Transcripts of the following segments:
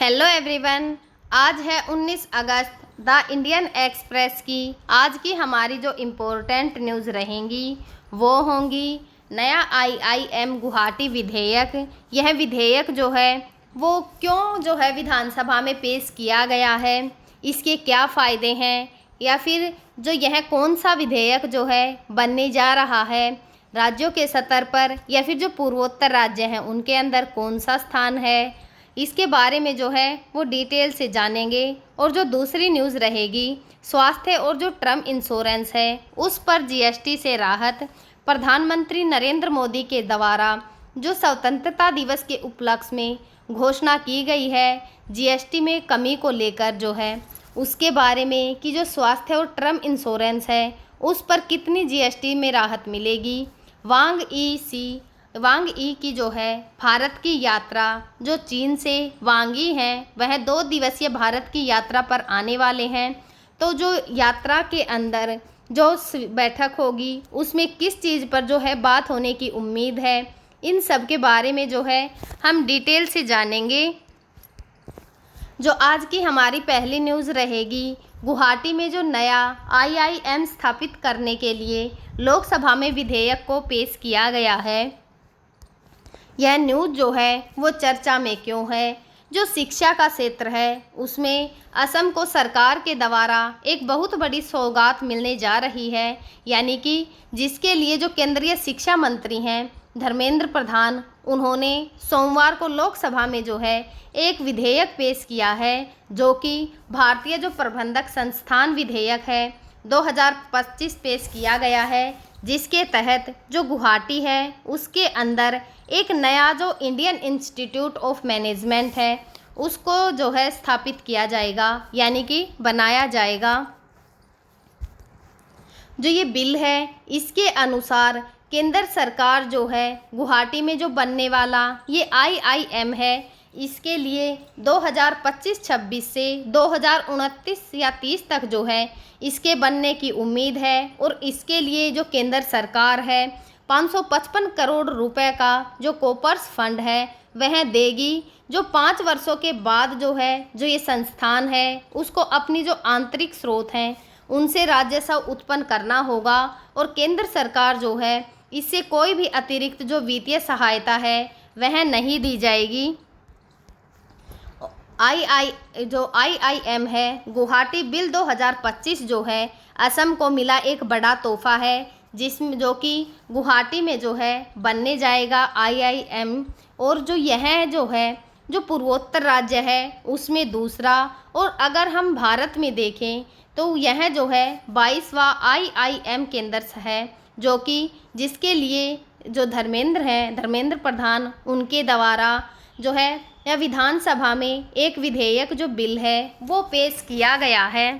Hello everyone. आज है 19 अगस्त। The Indian express की आज की हमारी जो इम्पोर्टेंट न्यूज़ रहेंगी वो होंगी नया आईआईएम गुवाहाटी विधेयक। यह विधेयक जो है वो क्यों जो है विधानसभा में पेश किया गया है, इसके क्या फ़ायदे हैं, या फिर जो यह कौन सा विधेयक जो है बनने जा रहा है, राज्यों के स्तर पर या फिर जो पूर्वोत्तर राज्य हैं उनके अंदर कौन सा स्थान है, इसके बारे में जो है वो डिटेल से जानेंगे। और जो दूसरी न्यूज़ रहेगी स्वास्थ्य और जो टर्म इंश्योरेंस है उस पर जीएसटी से राहत। प्रधानमंत्री नरेंद्र मोदी के द्वारा जो स्वतंत्रता दिवस के उपलक्ष्य में घोषणा की गई है जीएसटी में कमी को लेकर जो है उसके बारे में कि जो स्वास्थ्य और टर्म इंश्योरेंस है उस पर कितनी जीएसटी में राहत मिलेगी। वांग ई की जो है भारत की यात्रा, जो चीन से वांग ई हैं वह 2 दिवसीय भारत की यात्रा पर आने वाले हैं। तो जो यात्रा के अंदर जो बैठक होगी उसमें किस चीज़ पर जो है बात होने की उम्मीद है, इन सब के बारे में जो है हम डिटेल से जानेंगे। जो आज की हमारी पहली न्यूज़ रहेगी, गुवाहाटी में जो नया आईआईएम स्थापित करने के लिए लोकसभा में विधेयक को पेश किया गया है। यह न्यूज़ जो है वो चर्चा में क्यों है? जो शिक्षा का क्षेत्र है उसमें असम को सरकार के द्वारा एक बहुत बड़ी सौगात मिलने जा रही है, यानी कि जिसके लिए जो केंद्रीय शिक्षा मंत्री हैं धर्मेंद्र प्रधान, उन्होंने सोमवार को लोकसभा में जो है एक विधेयक पेश किया है जो कि भारतीय जो प्रबंधक संस्थान विधेयक है 2025 पेश किया गया है, जिसके तहत जो गुवाहाटी है उसके अंदर एक नया जो इंडियन इंस्टीट्यूट ऑफ मैनेजमेंट है उसको जो है स्थापित किया जाएगा, यानी कि बनाया जाएगा। जो ये बिल है इसके अनुसार केंद्र सरकार जो है गुवाहाटी में जो बनने वाला ये आईआईएम है इसके लिए 2025-26 से 2029 या 30 तक जो है इसके बनने की उम्मीद है। और इसके लिए जो केंद्र सरकार है 555 करोड़ रुपए का जो कोपर्स फंड है वह देगी। जो 5 वर्षों के बाद जो है जो ये संस्थान है उसको अपनी जो आंतरिक स्रोत हैं उनसे राजस्व उत्पन्न करना होगा और केंद्र सरकार जो है इससे कोई भी अतिरिक्त जो वित्तीय सहायता है वह नहीं दी जाएगी। आईआईएम है गुवाहाटी बिल 2025 जो है असम को मिला एक बड़ा तोहफा है, जिसमें जो कि गुवाहाटी में जो है बनने जाएगा आईआईएम। और जो यह जो है जो पूर्वोत्तर राज्य है उसमें दूसरा, और अगर हम भारत में देखें तो यह जो है 22वां आईआईएम केंद्र है, जो कि जिसके लिए जो धर्मेंद्र प्रधान, उनके द्वारा जो है या विधानसभा में एक विधेयक जो बिल है वो पेश किया गया है।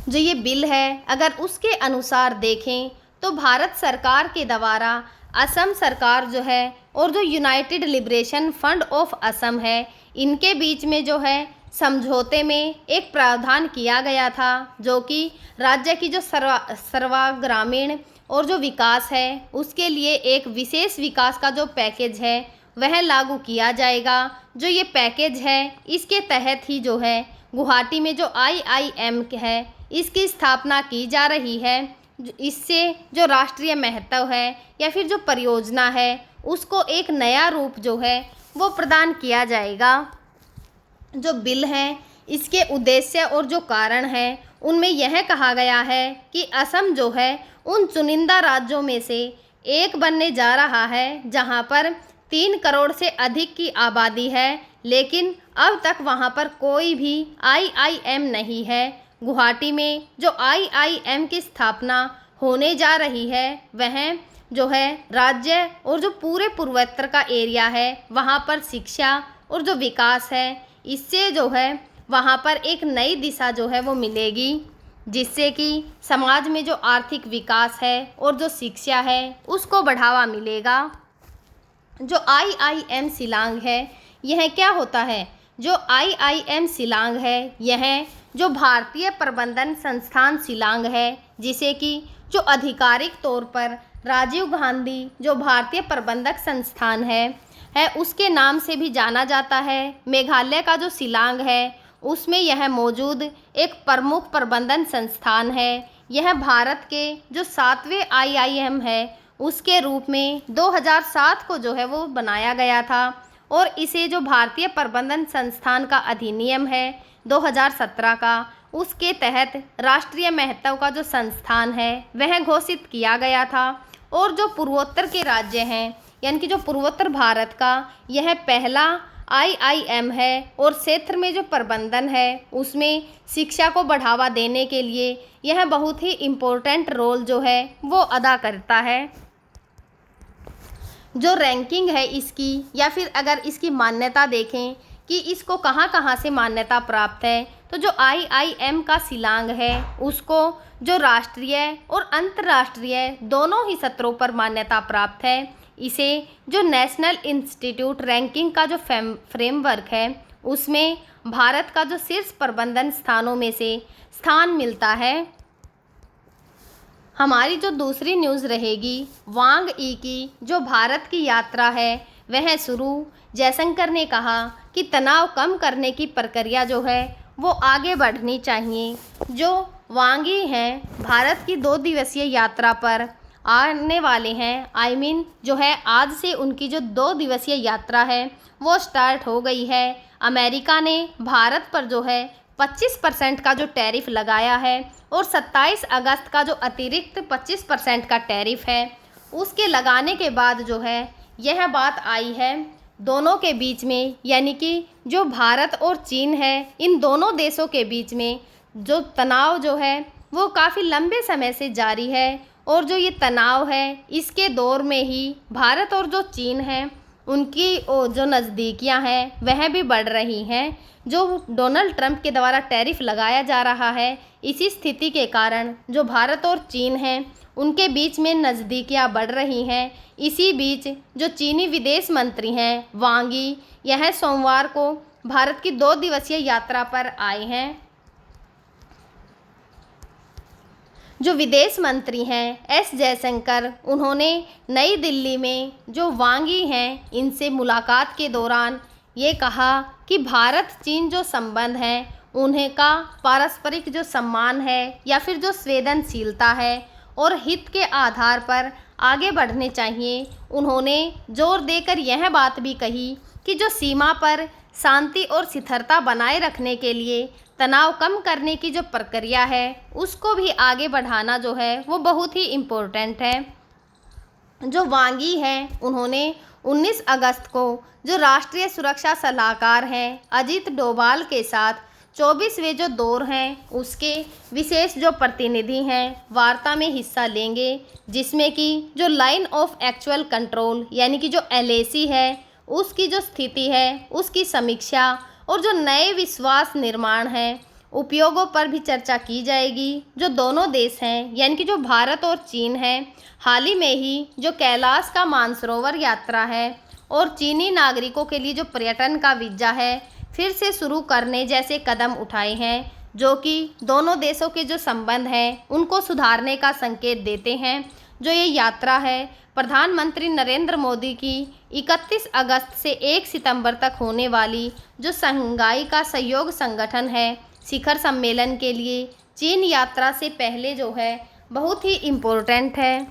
जो ये बिल है अगर उसके अनुसार देखें तो भारत सरकार के द्वारा असम सरकार जो है और जो United liberation front of Assam है इनके बीच में जो है समझौते में एक प्रावधान किया गया था, जो कि राज्य की जो सर्वाग्रामीण और जो विकास है उसके लिए एक विशेष विकास का जो पैकेज है वह लागू किया जाएगा। जो ये पैकेज है इसके तहत ही जो है गुवाहाटी में जो आईआईएम है इसकी स्थापना की जा रही है। इससे जो राष्ट्रीय महत्व है या फिर जो परियोजना है उसको एक नया रूप जो है वो प्रदान किया जाएगा। जो बिल है इसके उद्देश्य और जो कारण है उनमें यह कहा गया है कि असम जो है उन चुनिंदा राज्यों में से एक बनने जा रहा है जहां पर 3 करोड़ से अधिक की आबादी है, लेकिन अब तक वहां पर कोई भी आईआईएम नहीं है। गुवाहाटी में जो आईआईएम की स्थापना होने जा रही है वह जो है राज्य और जो पूरे पूर्वोत्तर का एरिया है वहां पर शिक्षा और जो विकास है इससे जो है वहां पर एक नई दिशा जो है वो मिलेगी, जिससे कि समाज में जो आर्थिक विकास है और जो शिक्षा है उसको बढ़ावा मिलेगा। जो आईआईएम शिलांग है यह क्या होता है? जो आईआईएम शिलांग है यह जो भारतीय प्रबंधन संस्थान शिलांग है, जिसे कि जो आधिकारिक तौर पर राजीव गांधी जो भारतीय प्रबंधक संस्थान है है उसके नाम से भी जाना जाता है। मेघालय का जो शिलांग है उसमें यह मौजूद एक प्रमुख प्रबंधन संस्थान है। यह भारत के जो 7वें IIM है उसके रूप में 2007 को जो है वो बनाया गया था और इसे जो भारतीय प्रबंधन संस्थान का अधिनियम है 2017 का, उसके तहत राष्ट्रीय महत्व का जो संस्थान है वह घोषित किया गया था। और जो पूर्वोत्तर के राज्य हैं यानी कि जो पूर्वोत्तर भारत का यह पहला IIM है और क्षेत्र में जो प्रबंधन है उसमें शिक्षा को बढ़ावा देने के लिए यह बहुत ही इम्पोर्टेंट रोल जो है वो अदा करता है। जो रैंकिंग है इसकी या फिर अगर इसकी मान्यता देखें कि इसको कहाँ कहाँ से मान्यता प्राप्त है, तो जो IIM का शिलांग है उसको जो राष्ट्रीय और अंतर्राष्ट्रीय दोनों ही स्तरों पर मान्यता प्राप्त है। इसे जो नेशनल इंस्टीट्यूट रैंकिंग का जो फ्रेमवर्क है उसमें भारत का जो शीर्ष प्रबंधन स्थानों में से स्थान मिलता है। हमारी जो दूसरी न्यूज़ रहेगी वांग ई की जो भारत की यात्रा है वह शुरू। जयशंकर ने कहा कि तनाव कम करने की प्रक्रिया जो है वो आगे बढ़नी चाहिए। जो वांग ई हैं भारत की 2 दिवसीय यात्रा पर आने वाले हैं। जो है आज से उनकी जो 2 दिवसीय यात्रा है वो स्टार्ट हो गई है। अमेरिका ने भारत पर जो है 25% का जो टैरिफ लगाया है और 27 अगस्त का जो अतिरिक्त 25% का टैरिफ है उसके लगाने के बाद जो है यह बात आई है दोनों के बीच में, यानी कि जो भारत और चीन है इन दोनों देशों के बीच में जो तनाव जो है वो काफ़ी लंबे समय से जारी है। और जो ये तनाव है इसके दौर में ही भारत और जो चीन है उनकी जो नज़दीकियां हैं वह भी बढ़ रही हैं। जो डोनाल्ड ट्रंप के द्वारा टैरिफ लगाया जा रहा है, इसी स्थिति के कारण जो भारत और चीन हैं उनके बीच में नज़दीकियां बढ़ रही हैं। इसी बीच जो चीनी विदेश मंत्री हैं वांग यी, यह सोमवार को भारत की 2 दिवसीय यात्रा पर आए हैं। जो विदेश मंत्री हैं एस जयशंकर, उन्होंने नई दिल्ली में जो वांग यी हैं इनसे मुलाकात के दौरान ये कहा कि भारत चीन जो संबंध हैं उन्हें का पारस्परिक जो सम्मान है या फिर जो संवेदनशीलता है और हित के आधार पर आगे बढ़ने चाहिए। उन्होंने जोर देकर यह बात भी कही कि जो सीमा पर शांति और स्थिरता बनाए रखने के लिए तनाव कम करने की जो प्रक्रिया है उसको भी आगे बढ़ाना जो है वो बहुत ही इम्पोर्टेंट है। जो वांग यी हैं उन्होंने 19 अगस्त को जो राष्ट्रीय सुरक्षा सलाहकार हैं अजीत डोभाल के साथ 24वें जो दौर हैं उसके विशेष जो प्रतिनिधि हैं वार्ता में हिस्सा लेंगे, जिसमें कि जो लाइन ऑफ एक्चुअल कंट्रोल यानी कि जो LAC है उसकी जो स्थिति है उसकी समीक्षा और जो नए विश्वास निर्माण है उपयोगों पर भी चर्चा की जाएगी। जो दोनों देश हैं यानी कि जो भारत और चीन है हाल ही में ही जो कैलाश का मानसरोवर यात्रा है और चीनी नागरिकों के लिए जो पर्यटन का वीज़ा है फिर से शुरू करने जैसे कदम उठाए हैं, जो कि दोनों देशों के जो संबंध हैं उनको सुधारने का संकेत देते हैं। जो ये यात्रा है प्रधानमंत्री नरेंद्र मोदी की 31 अगस्त से 1 सितंबर तक होने वाली जो शंघाई का सहयोग संगठन है शिखर सम्मेलन के लिए चीन यात्रा से पहले जो है बहुत ही इम्पोर्टेंट है।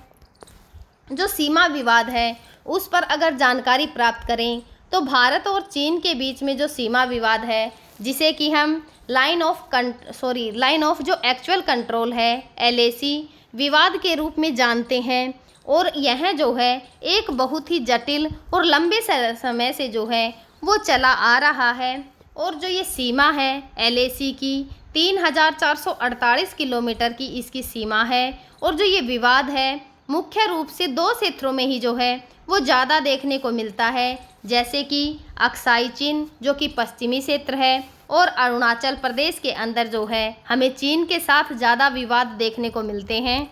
जो सीमा विवाद है उस पर अगर जानकारी प्राप्त करें तो भारत और चीन के बीच में जो सीमा विवाद है जिसे कि हम लाइन ऑफ जो एक्चुअल कंट्रोल है LAC विवाद के रूप में जानते हैं, और यह जो है एक बहुत ही जटिल और लंबे समय से जो है वो चला आ रहा है। और जो ये सीमा है LAC की 3448 किलोमीटर की इसकी सीमा है, और जो ये विवाद है मुख्य रूप से 2 क्षेत्रों में ही जो है वो ज़्यादा देखने को मिलता है, जैसे कि अक्साई चीन जो कि पश्चिमी क्षेत्र है, और अरुणाचल प्रदेश के अंदर जो है हमें चीन के साथ ज़्यादा विवाद देखने को मिलते हैं।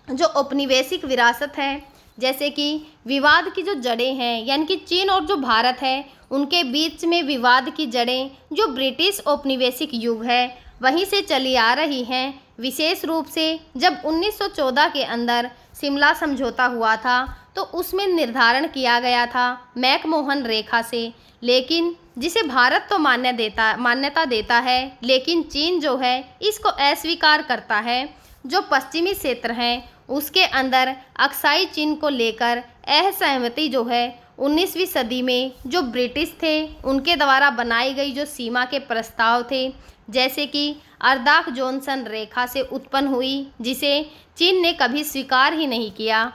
जो औपनिवेशिक विरासत है जैसे कि विवाद की जो जड़ें हैं यानी कि चीन और जो भारत है उनके बीच में विवाद की जड़ें जो ब्रिटिश औपनिवेशिक युग है वहीं से चली आ रही हैं। विशेष रूप से जब 1914 के अंदर शिमला समझौता हुआ था तो उसमें निर्धारण किया गया था मैकमोहन रेखा से, लेकिन जिसे भारत तो मान्यता देता है, लेकिन चीन जो है इसको अस्वीकार करता है। जो पश्चिमी क्षेत्र हैं उसके अंदर अक्साई चीन को लेकर असहमति जो है 19वीं सदी में जो ब्रिटिश थे उनके द्वारा बनाई गई जो सीमा के प्रस्ताव थे, जैसे कि अर्दाख जॉनसन रेखा से उत्पन्न हुई, जिसे चीन ने कभी स्वीकार ही नहीं किया।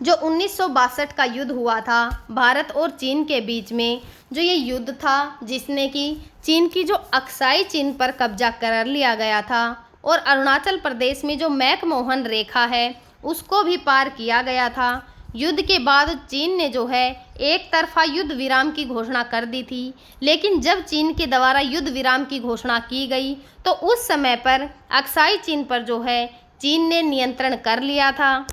जो 1962 का युद्ध हुआ था भारत और चीन के बीच में, जो ये युद्ध था जिसने कि चीन की जो अक्साई चीन पर कब्जा कर लिया गया था और अरुणाचल प्रदेश में जो मैकमोहन रेखा है उसको भी पार किया गया था। युद्ध के बाद चीन ने जो है एक तरफा युद्ध विराम की घोषणा कर दी थी, लेकिन जब चीन के द्वारा युद्ध विराम की घोषणा की गई तो उस समय पर अक्साई चीन पर जो है चीन ने नियंत्रण कर लिया था।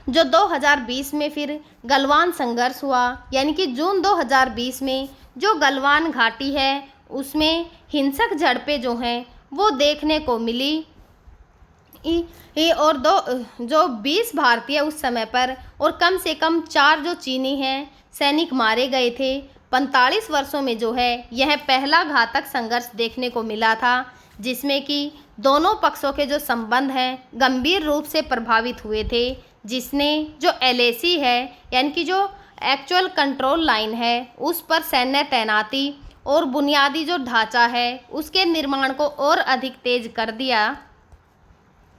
जो 2020 में फिर गलवान संघर्ष हुआ, यानी कि जून 2020 में जो गलवान घाटी है उसमें हिंसक झड़पें जो हैं वो देखने को मिली। और जो 20 भारतीय उस समय पर और कम से कम 4 जो चीनी हैं सैनिक मारे गए थे। 45 वर्षों में जो है यह पहला घातक संघर्ष देखने को मिला था, जिसमें कि दोनों पक्षों के जो संबंध हैं गंभीर रूप से प्रभावित हुए थे, जिसने जो LAC है यानी कि जो एक्चुअल कंट्रोल लाइन है उस पर सैन्य तैनाती और बुनियादी जो ढांचा है उसके निर्माण को और अधिक तेज कर दिया।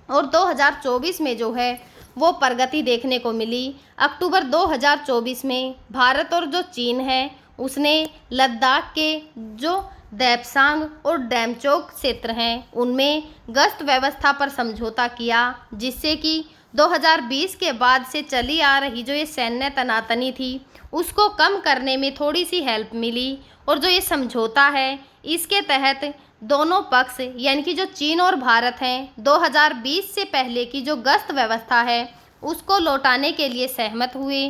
और 2024 में जो है वो प्रगति देखने को मिली। अक्टूबर 2024 में भारत और जो चीन है उसने लद्दाख के जो देपसांग और डेमचोक क्षेत्र हैं उनमें गश्त व्यवस्था पर समझौता किया, जिससे कि 2020 के बाद से चली आ रही जो ये सैन्य तनातनी थी उसको कम करने में थोड़ी सी हेल्प मिली। और जो ये समझौता है इसके तहत दोनों पक्ष यानी कि जो चीन और भारत हैं 2020 से पहले की जो गश्त व्यवस्था है उसको लौटाने के लिए सहमत हुए।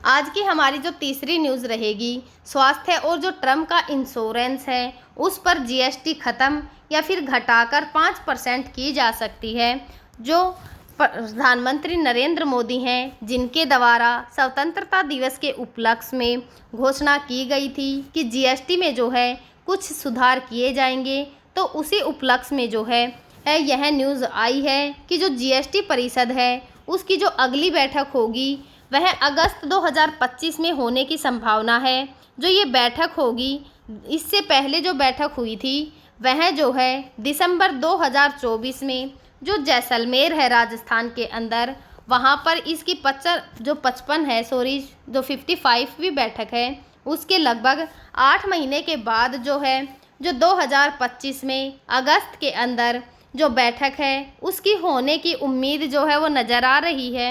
आज की हमारी जो तीसरी न्यूज़ रहेगी स्वास्थ्य और जो टर्म का इंश्योरेंस है उस पर GST ख़त्म या फिर घटाकर 5% की जा सकती है। जो प्रधानमंत्री नरेंद्र मोदी हैं जिनके द्वारा स्वतंत्रता दिवस के उपलक्ष्य में घोषणा की गई थी कि GST में जो है कुछ सुधार किए जाएंगे, तो उसी उपलक्ष्य में जो है यह न्यूज़ आई है कि जो GST परिषद है उसकी जो अगली बैठक होगी वह अगस्त 2025 में होने की संभावना है। जो ये बैठक होगी इससे पहले जो बैठक हुई थी वह जो है दिसंबर 2024 में जो जैसलमेर है राजस्थान के अंदर, वहाँ पर इसकी 55वीं बैठक है उसके लगभग 8 महीने के बाद जो है जो 2025 में अगस्त के अंदर जो बैठक है उसकी होने की उम्मीद जो है वो नज़र आ रही है।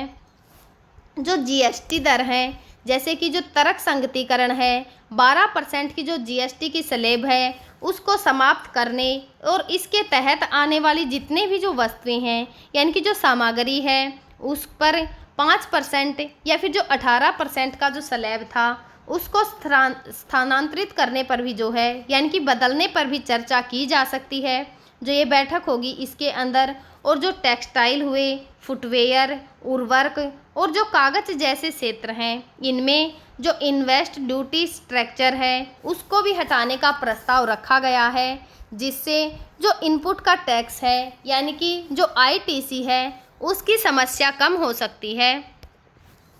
जो GST दर है जैसे कि जो तर्क संगतीकरण है 12% की जो GST की स्लैब है उसको समाप्त करने और इसके तहत आने वाली जितने भी जो वस्तुएं हैं यानी कि जो सामग्री है उस पर 5% या फिर जो 18% का जो स्लैब था उसको स्थानांतरित करने पर भी जो है यानी कि बदलने पर भी चर्चा की जा सकती है। जो ये बैठक होगी इसके अंदर और जो टेक्सटाइल हुए, फुटवेयर, उर्वरक और जो कागज़ जैसे क्षेत्र हैं इनमें जो इन्वेस्ट ड्यूटी स्ट्रक्चर है उसको भी हटाने का प्रस्ताव रखा गया है, जिससे जो इनपुट का टैक्स है यानी कि जो ITC है उसकी समस्या कम हो सकती है।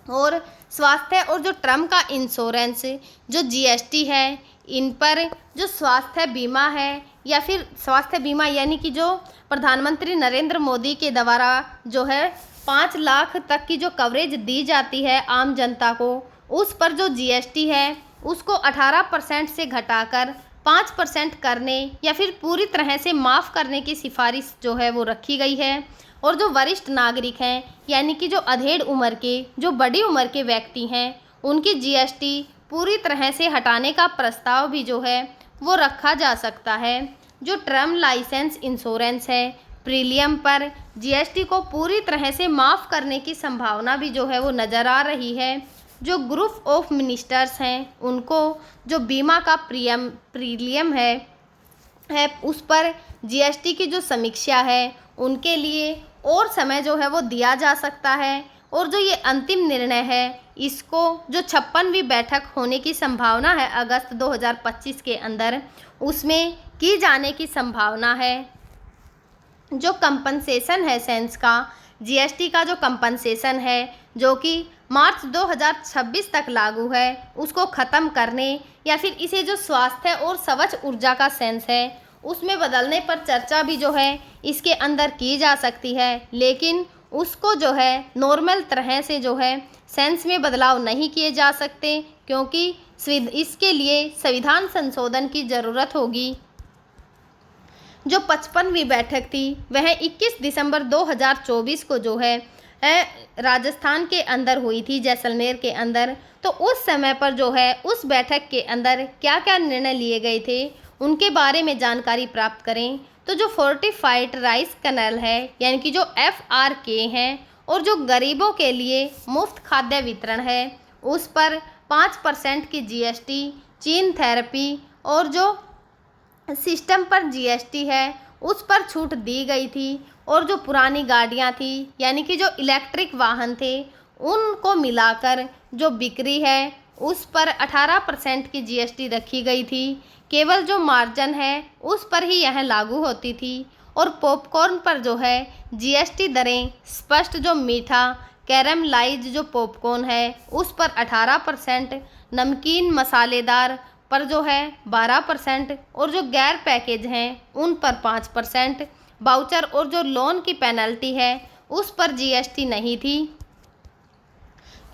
और स्वास्थ्य और जो टर्म का इंश्योरेंस जो GST है इन पर जो स्वास्थ्य बीमा है या फिर स्वास्थ्य बीमा यानी कि जो प्रधानमंत्री नरेंद्र मोदी के द्वारा जो है 5 लाख तक की जो कवरेज दी जाती है आम जनता को, उस पर जो GST है उसको 18% से घटाकर 5% करने या फिर पूरी तरह से माफ़ करने की सिफारिश जो है वो रखी गई है। और जो वरिष्ठ नागरिक हैं यानी कि जो अधेड़ उम्र के जो बड़ी उम्र के व्यक्ति हैं उनकी GST पूरी तरह से हटाने का प्रस्ताव भी जो है वो रखा जा सकता है। जो टर्म लाइसेंस इंश्योरेंस है प्रीमियम पर GST को पूरी तरह से माफ़ करने की संभावना भी जो है वो नज़र आ रही है। जो ग्रुप ऑफ मिनिस्टर्स हैं उनको जो बीमा का प्रीमियम है उस पर GST की जो समीक्षा है उनके लिए और समय जो है वो दिया जा सकता है। और जो ये अंतिम निर्णय है इसको जो 56वीं बैठक होने की संभावना है अगस्त 2025 के अंदर, उसमें की जाने की संभावना है। जो कंपनसेशन है सेस का, जीएसटी का जो कंपनसेशन है जो कि मार्च 2026 तक लागू है, उसको ख़त्म करने या फिर इसे जो स्वास्थ्य और स्वच्छ ऊर्जा का सेस है उसमें बदलने पर चर्चा भी जो है इसके अंदर की जा सकती है, लेकिन उसको जो है नॉर्मल तरह से जो है सेंस में बदलाव नहीं किए जा सकते, क्योंकि इसके लिए संविधान संशोधन की ज़रूरत होगी। जो 55वीं बैठक थी वह 21 दिसंबर 2024 को जो है राजस्थान के अंदर हुई थी, जैसलमेर के अंदर। तो उस समय पर जो है उस बैठक के अंदर क्या क्या निर्णय लिए गए थे उनके बारे में जानकारी प्राप्त करें। तो जो फोर्टिफाइड राइस कर्नल है यानी कि जो FRK हैं, और जो गरीबों के लिए मुफ्त खाद्य वितरण है उस पर 5% की GST, जीन थेरेपी और जो सिस्टम पर GST है उस पर छूट दी गई थी। और जो पुरानी गाड़ियां थी यानी कि जो इलेक्ट्रिक वाहन थे उनको मिलाकर जो बिक्री है उस पर 18% की GST रखी गई थी। केवल जो मार्जिन है उस पर ही यह लागू होती थी। और पॉपकॉर्न पर जो है GST दरें स्पष्ट, जो मीठा कैरमलाइज जो पॉपकॉर्न है उस पर 18%, नमकीन मसालेदार पर जो है 12%, और जो गैर पैकेज हैं उन पर 5%, बाउचर और जो लोन की पेनल्टी है उस पर GST नहीं थी।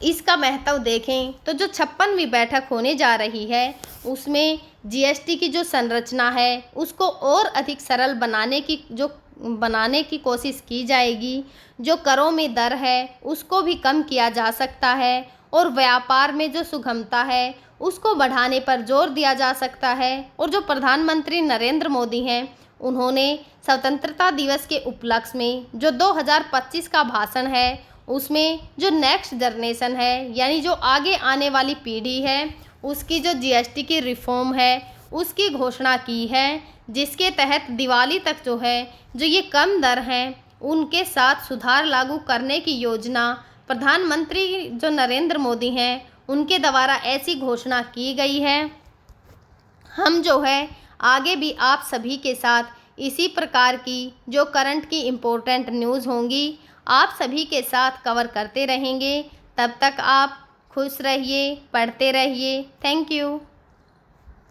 इसका महत्व देखें तो जो 56वीं बैठक होने जा रही है उसमें GST की जो संरचना है उसको और अधिक सरल बनाने की कोशिश की जाएगी। जो करों में दर है उसको भी कम किया जा सकता है, और व्यापार में जो सुगमता है उसको बढ़ाने पर जोर दिया जा सकता है। और जो प्रधानमंत्री नरेंद्र मोदी हैं उन्होंने स्वतंत्रता दिवस के उपलक्ष्य में जो 2025 का भाषण है उसमें जो नेक्स्ट जनरेशन है यानी जो आगे आने वाली पीढ़ी है उसकी जो GST की रिफॉर्म है उसकी घोषणा की है, जिसके तहत दिवाली तक जो है जो ये कम दर हैं उनके साथ सुधार लागू करने की योजना प्रधानमंत्री जो नरेंद्र मोदी हैं उनके द्वारा ऐसी घोषणा की गई है। हम जो है आगे भी आप सभी के साथ इसी प्रकार की जो करंट की इम्पोर्टेंट न्यूज़ होंगी आप सभी के साथ कवर करते रहेंगे। तब तक आप खुश रहिए, पढ़ते रहिए। Thank you.